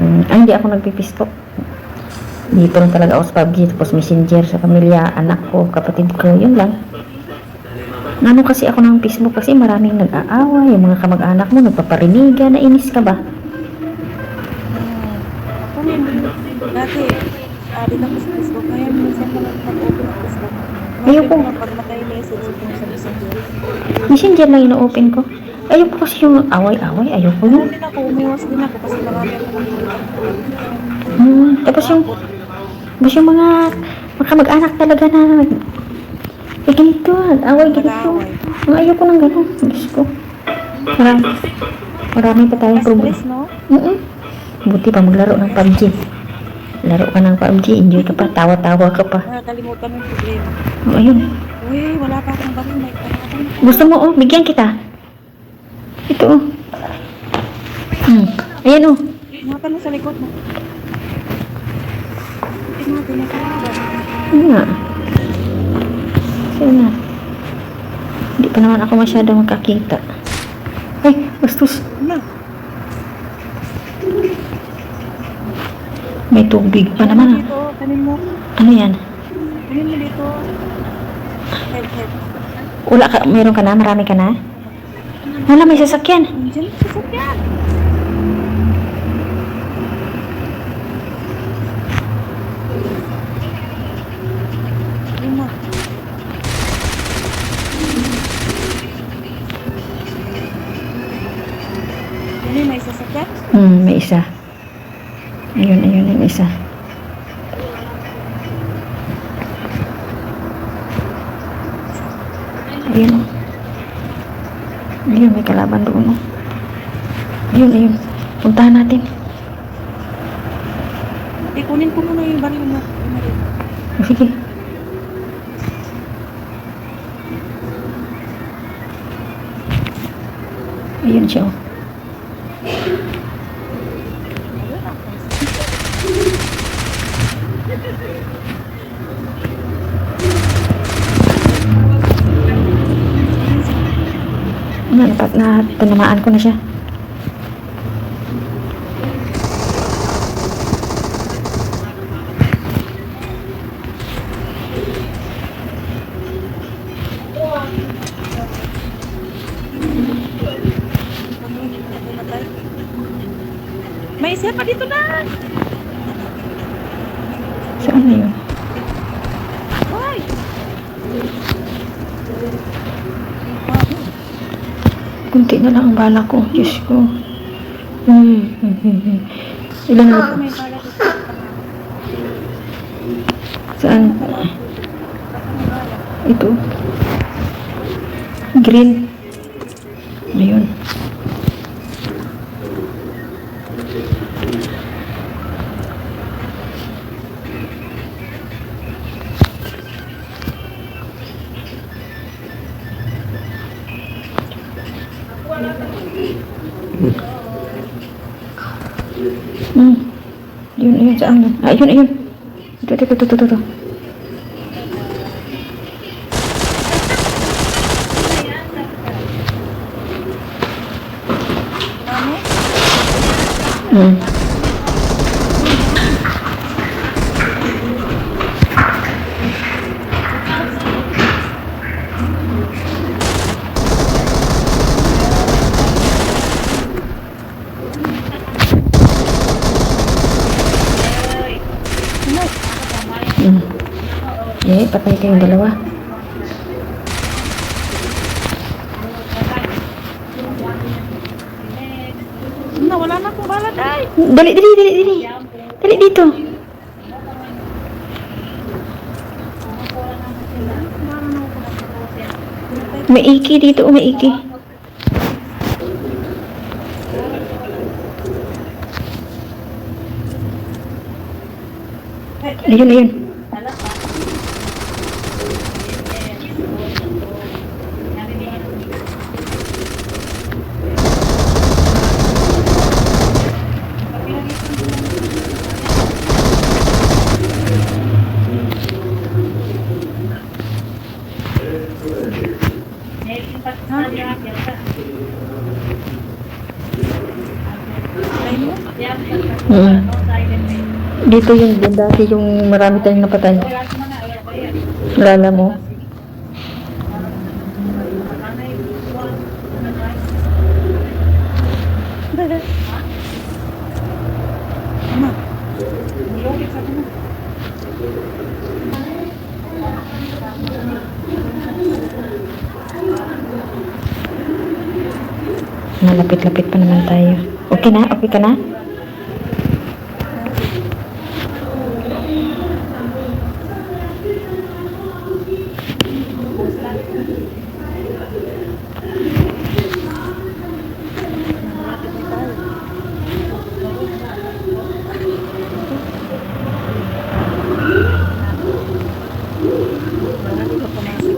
Ay, hindi ako nagpipistok. Dito lang talaga ako sa PUBG, tapos messenger sa pamilya, anak ko, kapatid ko, yun lang. Ano kasi ako ng Facebook kasi maraming nag-aaway, yung mga kamag-anak mo nagpaparinigan, nainis ka ba? Ako rin, dati, added ako sa Facebook. Ngayon, minsan ko nag-open ng Facebook. Ayoko. Pag naka-message ko sa Messenger. Messenger lang ino-open ko. Ayoko kasi yung away-away, ayoko Ano yun. din ako, umiwas din ako kasi marami ako nakikita. Tapos yung mga kamag-anak talaga na ganito, away ganito. Nag-aaway. Ayoko nang gano'n. Diyos ko. Marami pa tayong problema. Stress, no? Buti pa maglaro ng PUBG. Laro ka ng PUBG, enjoy ka pa, tawa-tawa ka pa. Nakakalimutan mo yung problema. Ayun. Uy, wala pa akong baril. May kanakan. Gusto mo, bigyan kita. Ito, Ayan, Mga tanong sa likod mo. Tingnan natin, nasa Ano nga? Saan na? Hindi pa naman ako masyadong makakita. Ay, bastos. na. May tubig pa naman. Dito, kanin mo. Ano yan? Kanin mo dito. Head. Wala ka, meron ka na? Marami ka na? Wala, may sasakyan. Diyan, sasakyan. Lima. Ini may sasakyan? May isa. Ayun, yung isa. Ayun. Ayun, may kalaban doon. Ayun. Puntahan natin. Kunin ko muna yung baril mo. Sige. Ayun siya, tinamaan ko na siya. May isa pa dito na. Saan na yun? Hoy! Kunti na lang ang bala ko. Diyos ko. Ilan na? May bala dito. Saan? Ito. Green. Ayun. Ayun, saan yun? Ayun. Ito. Ano? Patay kayong dalawa. Wala na akong bala, day. Dali. Dali dito. May iki dito, may iki. Ayun. Ay mo? Mm. Dito yung dati yung marami tayong napatay. Lala mo? Ama. Nilolip sa ano? Malapit-lapit pa naman tayo. Okay na? Okay ka na? Malapit na tayo.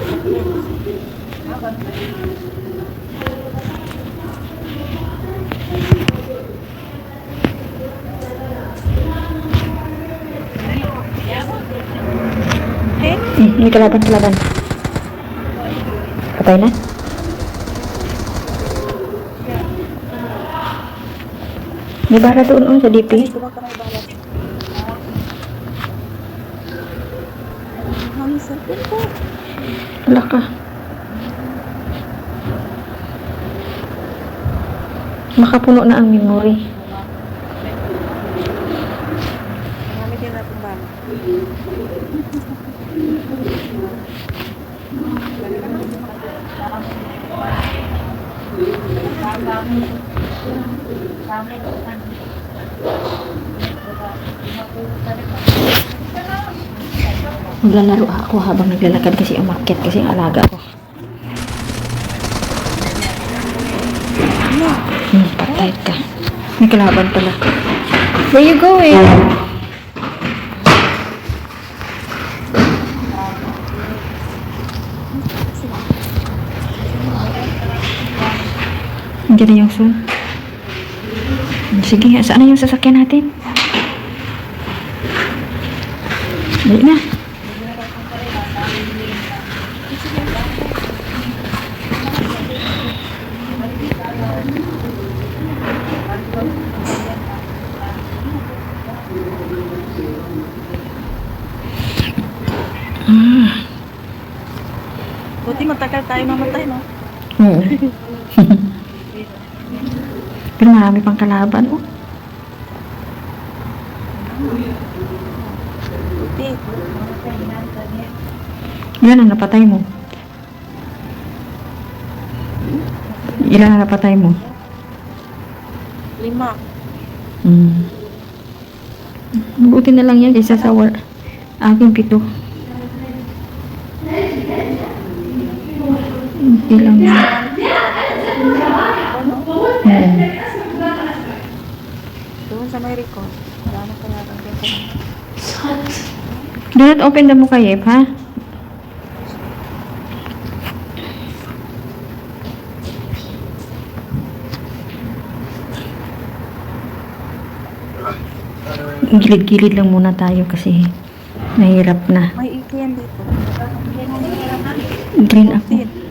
Hindi ka pumasok sa sasakyan. Eh? May kalaban. Patay na? May bara doon sa DP. Kuha ka ng balat. Ang cellphone ko. Wala ka. Makapuno na ang memory. Marami din natin balat. Maglalaro ako habang naglalakad kasi umakyat kasi ang alaga ko. Patay ka. May kalaban pala. Where you going? Andiyan na yung son. Sige, saan na yung sasakyan natin? Dali na. Buti matagal tayo mamatay, no? Oo. Pero marami pang kalaban. Oh. Buti. Ilan ang napatay mo? Ilan ang napatay mo? 5. Buti na lang yan kaysa sa aking 7. Hindi lang yan. Doon sa may record. Wala na kaya kang Do not open the mukayep, ha? Gilid-gilid lang muna tayo kasi mahirap na. May iki yan dito. Green ako. 14.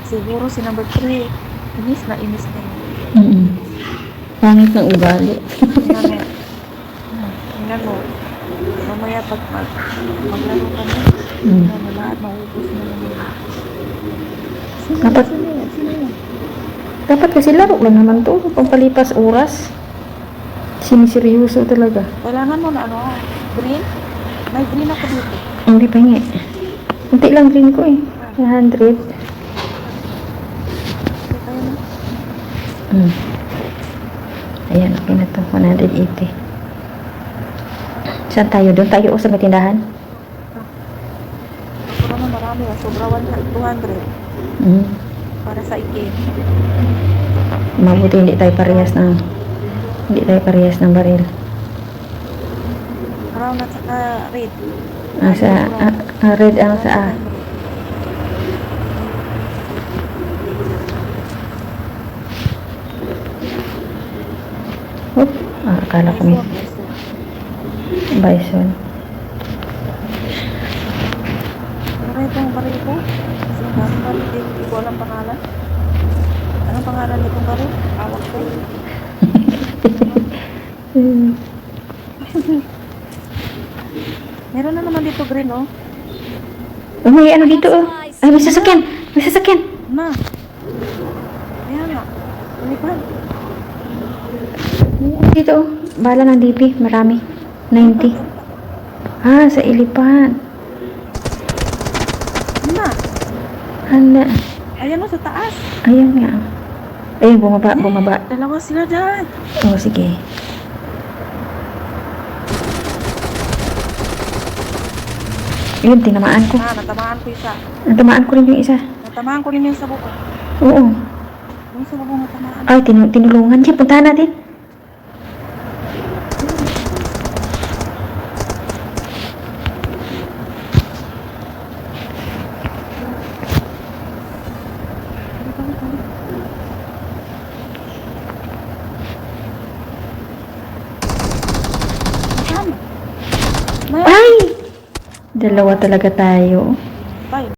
Siguro si number 3. Inis na yun. Pangit ng ugali. Tingnan mo. Tingnan mo. Mamaya pag maglaro ka na. Tingnan mo lahat, maubos na naman. Dapat- Sino yan? Dapat kasi laro lang naman to. Pampalipas oras. Siniseryoso talaga. Kailangan mo na ano, green? May green ako dito. Hindi pa nga. Kunti lang green ko eh. 100. Okay, kaya na. Ayan, okay na to. 180. Saan tayo? Doon tayo o sa may tindahan? Ako naman marami. ano, sobra 200 Mm. para sa ikin. Mabuti hindi tayo parehas ng baril. Brown at saka red. Red ang sa A. Oop, akala ko may bison. Pero itong baril ko, kasi ang daming baril, hindi ko alam pangalan. Anong pangalan nitong baril? Awak ko. Meron na naman dito green, oh. Oh, may ano dito, oh. Ay, may sasakyan. May sasakyan. Na. Ayan nga. Ulipan. May ano dito, oh. Bala ng DP. Marami. 90. Ah, sa ilipan. Na. Hala. Ayan o, sa taas. Ayan nga. Ayun, bumaba. Dalawa sila dyan. Oh, sige. Yun, tinamaan ko. Natamaan ko isa. Natamaan ko rin yung isa. Natamaan ko rin yung sa buko. Oo. Yung sa buko natamaan. Ay, tinulungan siya. Puntahan natin. Saan? Ay! Dalawa talaga tayo.